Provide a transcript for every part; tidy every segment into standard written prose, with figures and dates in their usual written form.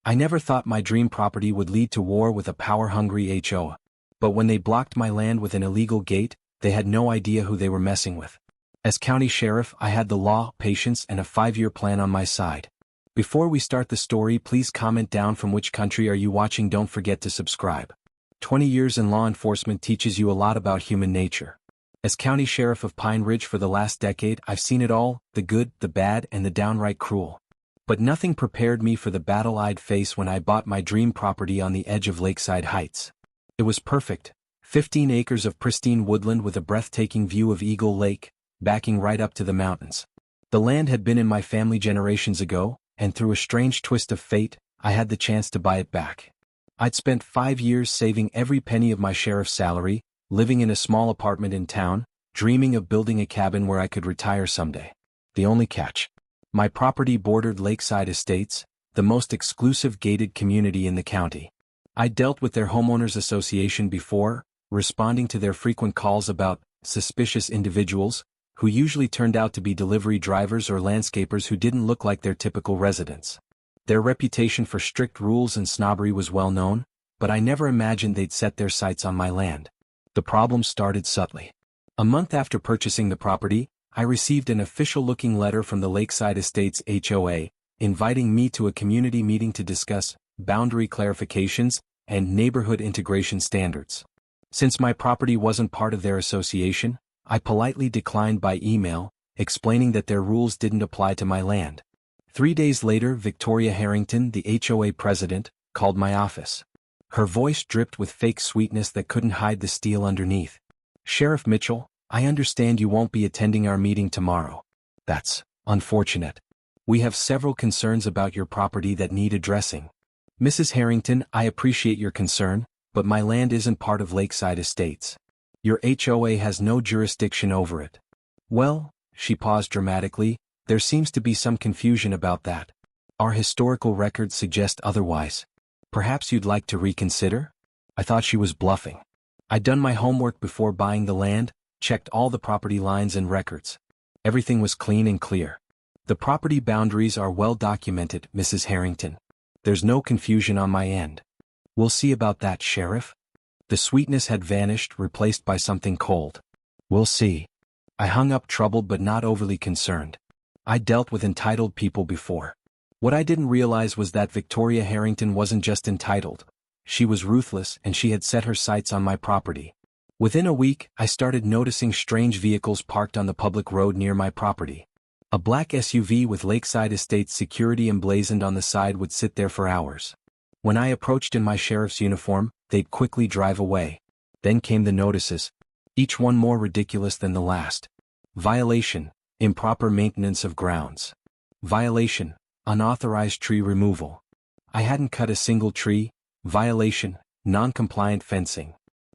I never thought my dream property would lead to war with a power-hungry HOA. But when they blocked my land with an illegal gate, they had no idea who they were messing with. As county sheriff, I had the law, patience, and a 5-year plan on my side. Before we start the story, please comment down from which country are you watching. Don't forget to subscribe. 20 years in law enforcement teaches you a lot about human nature. As county sheriff of Pine Ridge for the last decade, I've seen it all, the good, the bad, and the downright cruel. But nothing prepared me for the battle I'd face when I bought my dream property on the edge of Lakeside Heights. It was perfect. 15 acres of pristine woodland with a breathtaking view of Eagle Lake, backing right up to the mountains. The land had been in my family generations ago, and through a strange twist of fate, I had the chance to buy it back. I'd spent 5 years saving every penny of my sheriff's salary, living in a small apartment in town, dreaming of building a cabin where I could retire someday. The only catch: my property bordered Lakeside Estates, the most exclusive gated community in the county. I'd dealt with their homeowners association before, responding to their frequent calls about suspicious individuals, who usually turned out to be delivery drivers or landscapers who didn't look like their typical residents. Their reputation for strict rules and snobbery was well known, but I never imagined they'd set their sights on my land. The problem started subtly. A month after purchasing the property, I received an official-looking letter from the Lakeside Estates HOA, inviting me to a community meeting to discuss boundary clarifications and neighborhood integration standards. Since my property wasn't part of their association, I politely declined by email, explaining that their rules didn't apply to my land. 3 days later, Victoria Harrington, the HOA president, called my office. Her voice dripped with fake sweetness that couldn't hide the steel underneath. "Sheriff Mitchell, I understand you won't be attending our meeting tomorrow. That's unfortunate. We have several concerns about your property that need addressing. Mrs. Harrington, I appreciate your concern, but my land isn't part of Lakeside Estates. Your HOA has no jurisdiction over it." "Well," she paused dramatically, "there seems to be some confusion about that. Our historical records suggest otherwise. Perhaps you'd like to reconsider?" I thought she was bluffing. I'd done my homework before buying the land, checked all the property lines and records. Everything was clean and clear. "The property boundaries are well documented, Mrs. Harrington. There's no confusion on my end." "We'll see about that, Sheriff." The sweetness had vanished, replaced by something cold. "We'll see." I hung up, troubled but not overly concerned. I'd dealt with entitled people before. What I didn't realize was that Victoria Harrington wasn't just entitled. She was ruthless, and she had set her sights on my property. Within a week, I started noticing strange vehicles parked on the public road near my property. A black SUV with Lakeside Estates security emblazoned on the side would sit there for hours. When I approached in my sheriff's uniform, they'd quickly drive away. Then came the notices, each one more ridiculous than the last. Violation: improper maintenance of grounds. Violation: unauthorized tree removal. I hadn't cut a single tree. Violation: non-compliant fencing.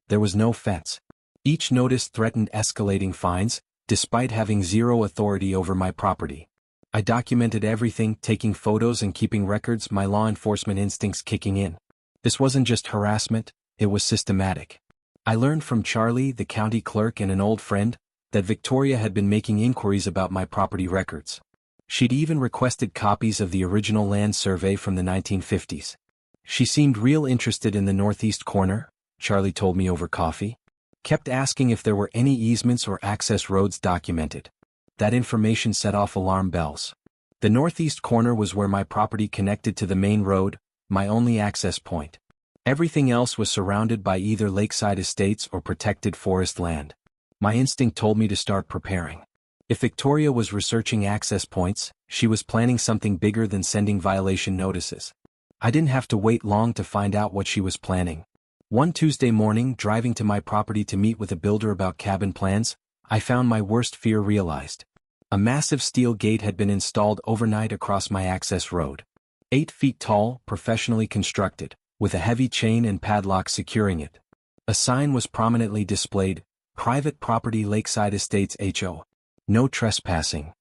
There was no fence. Each notice threatened escalating fines, despite having zero authority over my property. I documented everything, taking photos and keeping records, my law enforcement instincts kicking in. This wasn't just harassment, it was systematic. I learned from Charlie, the county clerk and an old friend, that Victoria had been making inquiries about my property records. She'd even requested copies of the original land survey from the 1950s. She seemed real interested in the northeast corner, Charlie told me over coffee. Kept asking if there were any easements or access roads documented. That information set off alarm bells. The northeast corner was where my property connected to the main road, my only access point. Everything else was surrounded by either Lakeside Estates or protected forest land. My instinct told me to start preparing. If Victoria was researching access points, she was planning something bigger than sending violation notices. I didn't have to wait long to find out what she was planning. One Tuesday morning, driving to my property to meet with a builder about cabin plans, I found my worst fear realized. A massive steel gate had been installed overnight across my access road. 8 feet tall, professionally constructed, with a heavy chain and padlock securing it. A sign was prominently displayed: "Private Property Lakeside Estates HO. No trespassing."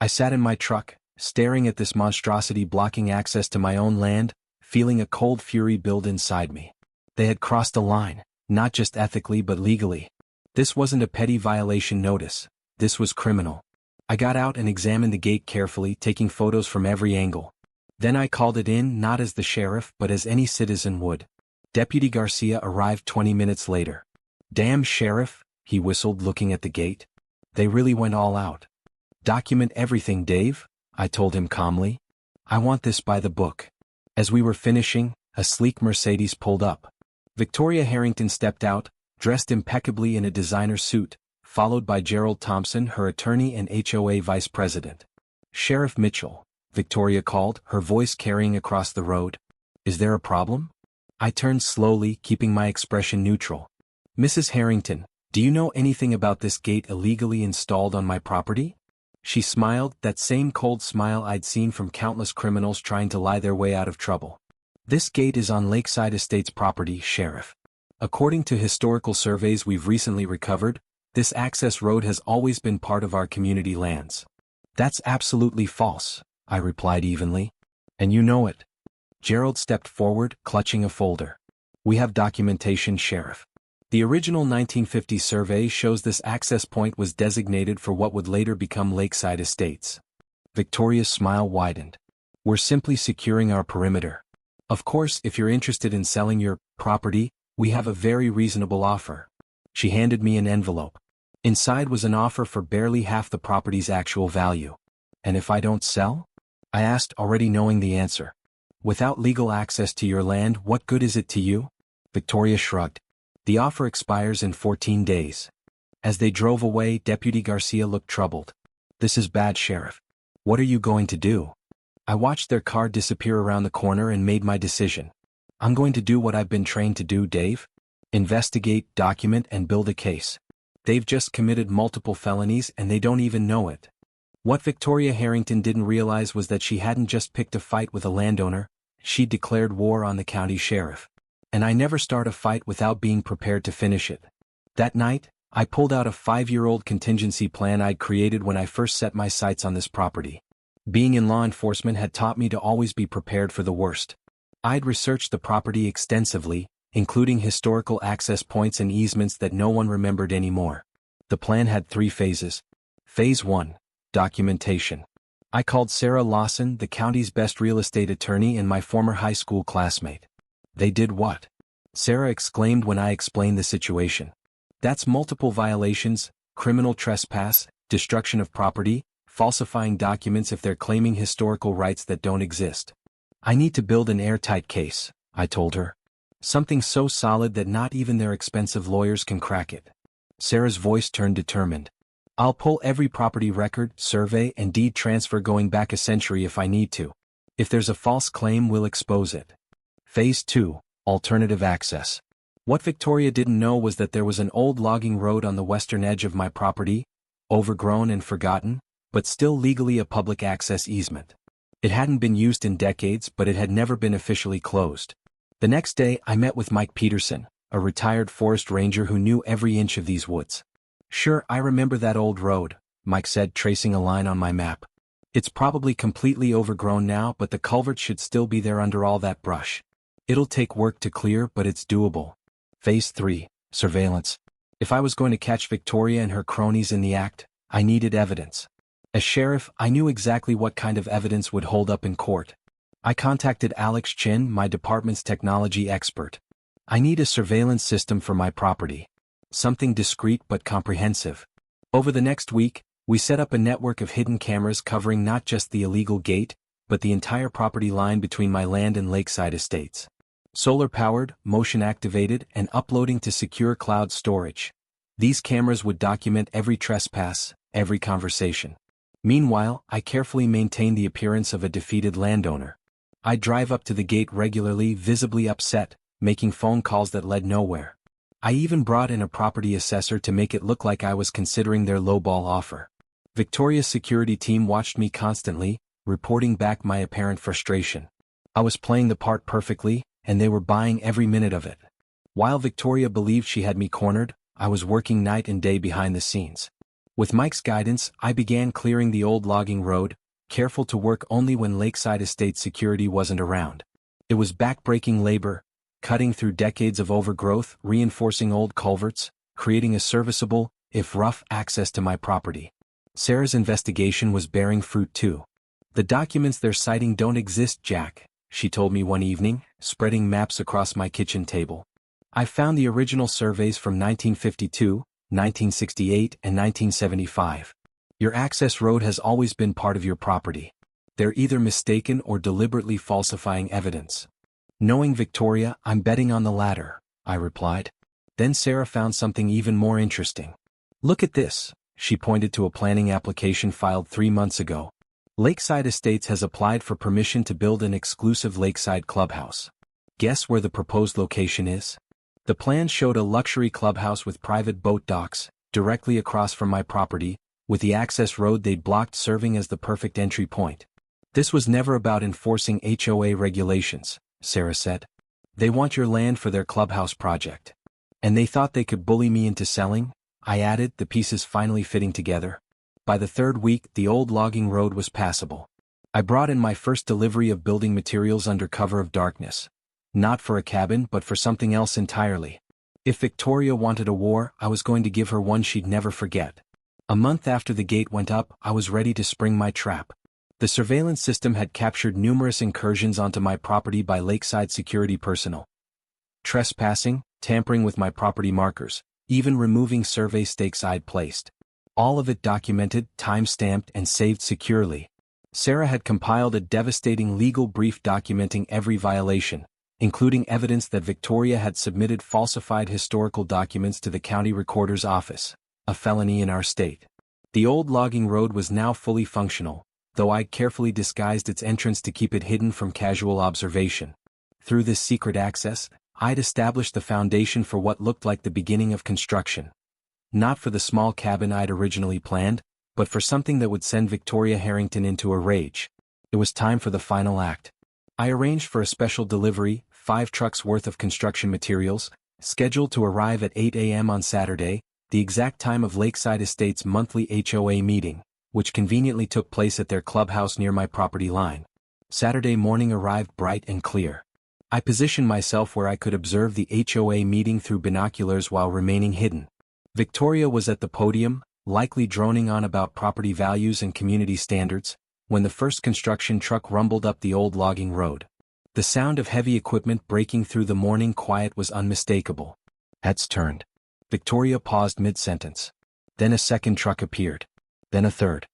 I sat in my truck, staring at this monstrosity blocking access to my own land, feeling a cold fury build inside me. They had crossed a line, not just ethically but legally. This wasn't a petty violation notice. This was criminal. I got out and examined the gate carefully, taking photos from every angle. Then I called it in not as the sheriff but as any citizen would. Deputy Garcia arrived 20 minutes later. "Damn sheriff," he whistled looking at the gate. "They really went all out." "Document everything, Dave," I told him calmly. "I want this by the book." As we were finishing, a sleek Mercedes pulled up. Victoria Harrington stepped out, dressed impeccably in a designer suit, followed by Gerald Thompson, her attorney and HOA vice president. "Sheriff Mitchell," Victoria called, her voice carrying across the road. "Is there a problem?" I turned slowly, keeping my expression neutral. "Mrs. Harrington, do you know anything about this gate illegally installed on my property?" She smiled, that same cold smile I'd seen from countless criminals trying to lie their way out of trouble. "This gate is on Lakeside Estates property, Sheriff. According to historical surveys we've recently recovered, this access road has always been part of our community lands." "That's absolutely false," I replied evenly. "And you know it." Gerald stepped forward, clutching a folder. "We have documentation, Sheriff. The original 1950 survey shows this access point was designated for what would later become Lakeside Estates." Victoria's smile widened. "We're simply securing our perimeter. Of course, if you're interested in selling your property, we have a very reasonable offer." She handed me an envelope. Inside was an offer for barely half the property's actual value. "And if I don't sell?" I asked, already knowing the answer. "Without legal access to your land, what good is it to you?" Victoria shrugged. "The offer expires in 14 days. As they drove away, Deputy Garcia looked troubled. "This is bad, Sheriff. What are you going to do?" I watched their car disappear around the corner and made my decision. "I'm going to do what I've been trained to do, Dave. Investigate, document, and build a case. They've just committed multiple felonies and they don't even know it." What Victoria Harrington didn't realize was that she hadn't just picked a fight with a landowner, she'd declared war on the county sheriff. And I never start a fight without being prepared to finish it. That night, I pulled out a 5-year-old contingency plan I'd created when I first set my sights on this property. Being in law enforcement had taught me to always be prepared for the worst. I'd researched the property extensively, including historical access points and easements that no one remembered anymore. The plan had 3 phases. Phase 1. Documentation. I called Sarah Lawson, the county's best real estate attorney and my former high school classmate. "They did what?" Sarah exclaimed when I explained the situation. "That's multiple violations, criminal trespass, destruction of property, falsifying documents if they're claiming historical rights that don't exist. I need to build an airtight case," I told her. "Something so solid that not even their expensive lawyers can crack it." Sarah's voice turned determined. "I'll pull every property record, survey, and deed transfer going back a century if I need to. If there's a false claim, we'll expose it." Phase 2. Alternative access. What Victoria didn't know was that there was an old logging road on the western edge of my property, overgrown and forgotten, but still legally a public access easement. It hadn't been used in decades, but it had never been officially closed. The next day, I met with Mike Peterson, a retired forest ranger who knew every inch of these woods. "Sure, I remember that old road," Mike said, tracing a line on my map. "It's probably completely overgrown now, but the culvert should still be there under all that brush. It'll take work to clear, but it's doable." Phase 3. Surveillance. If I was going to catch Victoria and her cronies in the act, I needed evidence. As sheriff, I knew exactly what kind of evidence would hold up in court. I contacted Alex Chin, my department's technology expert. "I need a surveillance system for my property. Something discreet but comprehensive." Over the next week, we set up a network of hidden cameras covering not just the illegal gate, but the entire property line between my land and Lakeside Estates. Solar-powered, motion-activated, and uploading to secure cloud storage. These cameras would document every trespass, every conversation. Meanwhile, I carefully maintained the appearance of a defeated landowner. I'd drive up to the gate regularly, visibly upset, making phone calls that led nowhere. I even brought in a property assessor to make it look like I was considering their lowball offer. Victoria's security team watched me constantly, reporting back my apparent frustration. I was playing the part perfectly, and they were buying every minute of it. While Victoria believed she had me cornered, I was working night and day behind the scenes. With Mike's guidance, I began clearing the old logging road, careful to work only when Lakeside Estate security wasn't around. It was back-breaking labor, cutting through decades of overgrowth, reinforcing old culverts, creating a serviceable, if rough, access to my property. Sarah's investigation was bearing fruit too. The documents they're citing don't exist, Jack, she told me one evening, spreading maps across my kitchen table. I found the original surveys from 1952, 1968, and 1975. Your access road has always been part of your property. They're either mistaken or deliberately falsifying evidence. Knowing Victoria, I'm betting on the latter, I replied. Then Sarah found something even more interesting. Look at this, she pointed to a planning application filed 3 months ago. Lakeside Estates has applied for permission to build an exclusive lakeside clubhouse. Guess where the proposed location is? The plan showed a luxury clubhouse with private boat docks, directly across from my property, with the access road they'd blocked serving as the perfect entry point. This was never about enforcing HOA regulations, Sarah said. They want your land for their clubhouse project. And they thought they could bully me into selling? I added, the pieces finally fitting together. By the 3rd week, the old logging road was passable. I brought in my first delivery of building materials under cover of darkness. Not for a cabin, but for something else entirely. If Victoria wanted a war, I was going to give her one she'd never forget. A month after the gate went up, I was ready to spring my trap. The surveillance system had captured numerous incursions onto my property by lakeside security personnel. Trespassing, tampering with my property markers, even removing survey stakes I'd placed. All of it documented, time-stamped, and saved securely. Sarah had compiled a devastating legal brief documenting every violation, including evidence that Victoria had submitted falsified historical documents to the county recorder's office, a felony in our state. The old logging road was now fully functional, though I'd carefully disguised its entrance to keep it hidden from casual observation. Through this secret access, I'd established the foundation for what looked like the beginning of construction. Not for the small cabin I'd originally planned, but for something that would send Victoria Harrington into a rage. It was time for the final act. I arranged for a special delivery, 5 trucks worth of construction materials, scheduled to arrive at 8 a.m. on Saturday, the exact time of Lakeside Estates' monthly HOA meeting, which conveniently took place at their clubhouse near my property line. Saturday morning arrived bright and clear. I positioned myself where I could observe the HOA meeting through binoculars while remaining hidden. Victoria was at the podium, likely droning on about property values and community standards, when the first construction truck rumbled up the old logging road. The sound of heavy equipment breaking through the morning quiet was unmistakable. Heads turned. Victoria paused mid-sentence. Then a second truck appeared. Then a third.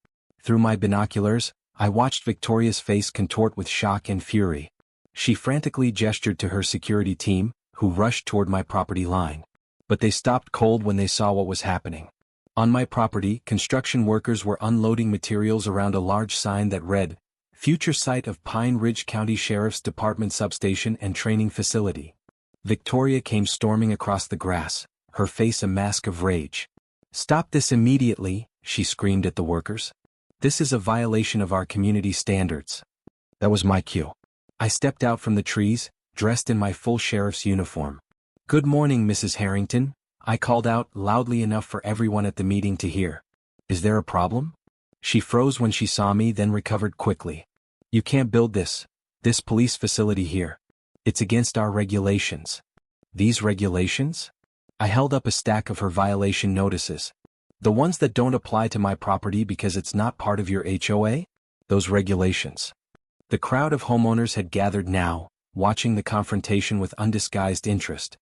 Through my binoculars, I watched Victoria's face contort with shock and fury. She frantically gestured to her security team, who rushed toward my property line. But they stopped cold when they saw what was happening. On my property, construction workers were unloading materials around a large sign that read, "Future site of Pine Ridge County Sheriff's Department Substation and Training Facility." Victoria came storming across the grass, her face a mask of rage. "Stop this immediately," she screamed at the workers. "This is a violation of our community standards." That was my cue. I stepped out from the trees, dressed in my full sheriff's uniform. "Good morning, Mrs. Harrington," I called out loudly enough for everyone at the meeting to hear. "Is there a problem?" She froze when she saw me, then recovered quickly. "You can't build this police facility here. It's against our regulations." "These regulations?" I held up a stack of her violation notices. "The ones that don't apply to my property because it's not part of your HOA? Those regulations." The crowd of homeowners had gathered now, watching the confrontation with undisguised interest.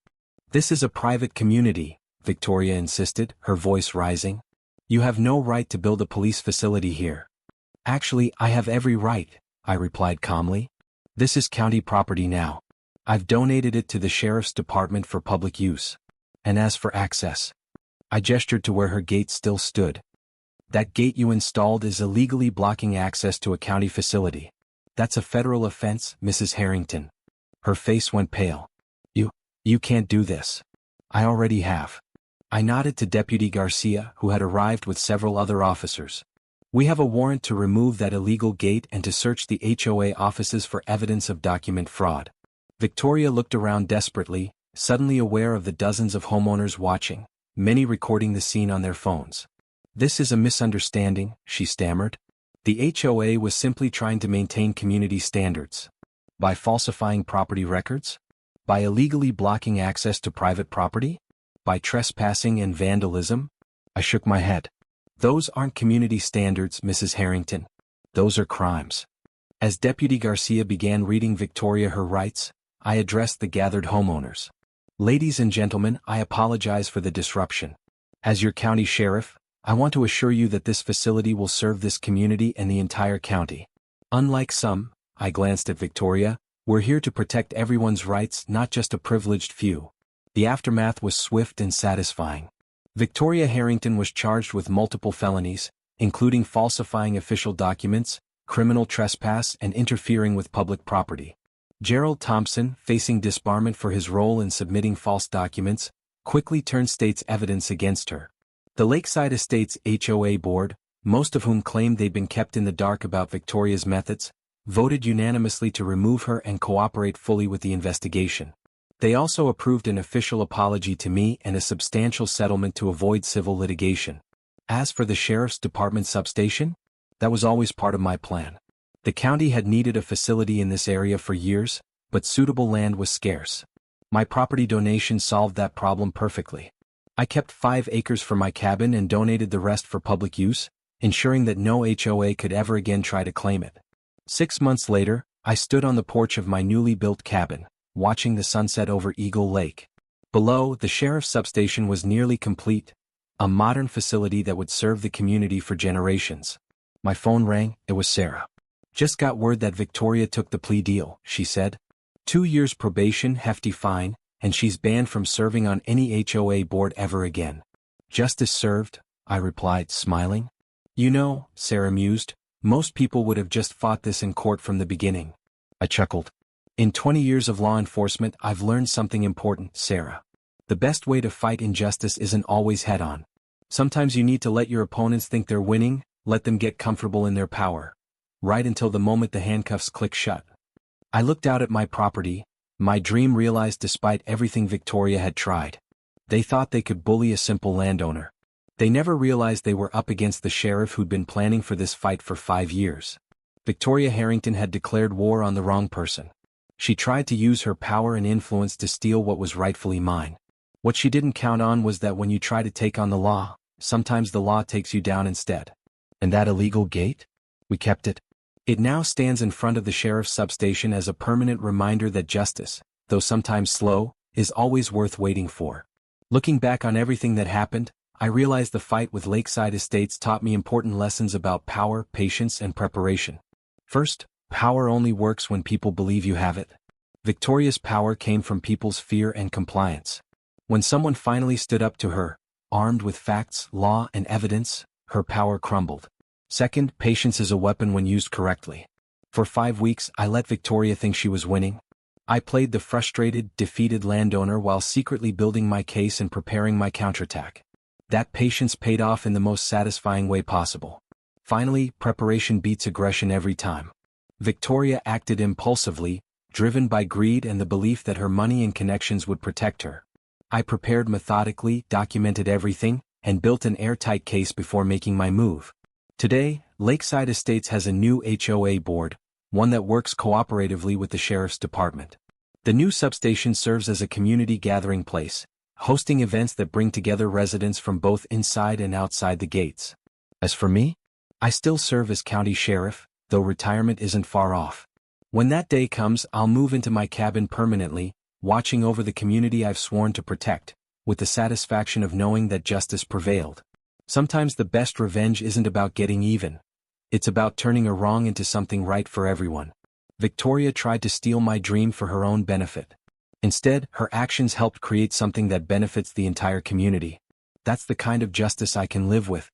"This is a private community," Victoria insisted, her voice rising. "You have no right to build a police facility here." "Actually, I have every right," I replied calmly. "This is county property now. I've donated it to the sheriff's department for public use. And as for access," I gestured to where her gate still stood. "That gate you installed is illegally blocking access to a county facility. That's a federal offense, Mrs. Harrington." Her face went pale. You can't do this." "I already have." I nodded to Deputy Garcia, who had arrived with several other officers. "We have a warrant to remove that illegal gate and to search the HOA offices for evidence of document fraud." Victoria looked around desperately, suddenly aware of the dozens of homeowners watching, many recording the scene on their phones. "This is a misunderstanding," she stammered. "The HOA was simply trying to maintain community standards." By falsifying property records? By illegally blocking access to private property? By trespassing and vandalism? I shook my head. "Those aren't community standards, Mrs. Harrington. Those are crimes. As Deputy Garcia began reading Victoria her rights, I addressed the gathered homeowners. Ladies and gentlemen, I apologize for the disruption. As your county sheriff, I want to assure you that this facility will serve this community and the entire county. Unlike some, I glanced at Victoria, we're here to protect everyone's rights, not just a privileged few. The aftermath was swift and satisfying. Victoria Harrington was charged with multiple felonies, including falsifying official documents, criminal trespass, and interfering with public property. Gerald Thompson, facing disbarment for his role in submitting false documents, quickly turned state's evidence against her. The Lakeside Estates HOA board, most of whom claimed they'd been kept in the dark about Victoria's methods, voted unanimously to remove her and cooperate fully with the investigation. They also approved an official apology to me and a substantial settlement to avoid civil litigation. As for the Sheriff's Department substation, that was always part of my plan. The county had needed a facility in this area for years, but suitable land was scarce. My property donation solved that problem perfectly. I kept 5 acres for my cabin and donated the rest for public use, ensuring that no HOA could ever again try to claim it. 6 months later, I stood on the porch of my newly built cabin, watching the sunset over Eagle Lake. Below, the sheriff's substation was nearly complete, a modern facility that would serve the community for generations. My phone rang. It was Sarah. Just got word that Victoria took the plea deal, she said. 2 years probation, hefty fine, and she's banned from serving on any HOA board ever again. Justice served, I replied, smiling. You know, Sarah mused, most people would have just fought this in court from the beginning. I chuckled. In 20 years of law enforcement, I've learned something important, Sarah. The best way to fight injustice isn't always head-on. Sometimes you need to let your opponents think they're winning, let them get comfortable in their power. Right until the moment the handcuffs click shut. I looked out at my property, my dream realized despite everything Victoria had tried. They thought they could bully a simple landowner. They never realized they were up against the sheriff who'd been planning for this fight for 5 years. Victoria Harrington had declared war on the wrong person. She tried to use her power and influence to steal what was rightfully mine. What she didn't count on was that when you try to take on the law, sometimes the law takes you down instead. And that illegal gate? We kept it. It now stands in front of the sheriff's substation as a permanent reminder that justice, though sometimes slow, is always worth waiting for. Looking back on everything that happened, I realized the fight with Lakeside Estates taught me important lessons about power, patience, and preparation. First, power only works when people believe you have it. Victoria's power came from people's fear and compliance. When someone finally stood up to her, armed with facts, law, and evidence, her power crumbled. Second, patience is a weapon when used correctly. For 5 weeks, I let Victoria think she was winning. I played the frustrated, defeated landowner while secretly building my case and preparing my counterattack. That patience paid off in the most satisfying way possible. Finally, preparation beats aggression every time. Victoria acted impulsively, driven by greed and the belief that her money and connections would protect her. I prepared methodically, documented everything, and built an airtight case before making my move. Today, Lakeside Estates has a new HOA board, one that works cooperatively with the Sheriff's Department. The new substation serves as a community gathering place, hosting events that bring together residents from both inside and outside the gates. As for me, I still serve as county sheriff, though retirement isn't far off. When that day comes, I'll move into my cabin permanently, watching over the community I've sworn to protect, with the satisfaction of knowing that justice prevailed. Sometimes the best revenge isn't about getting even. It's about turning a wrong into something right for everyone. Victoria tried to steal my dream for her own benefit. Instead, her actions helped create something that benefits the entire community. That's the kind of justice I can live with,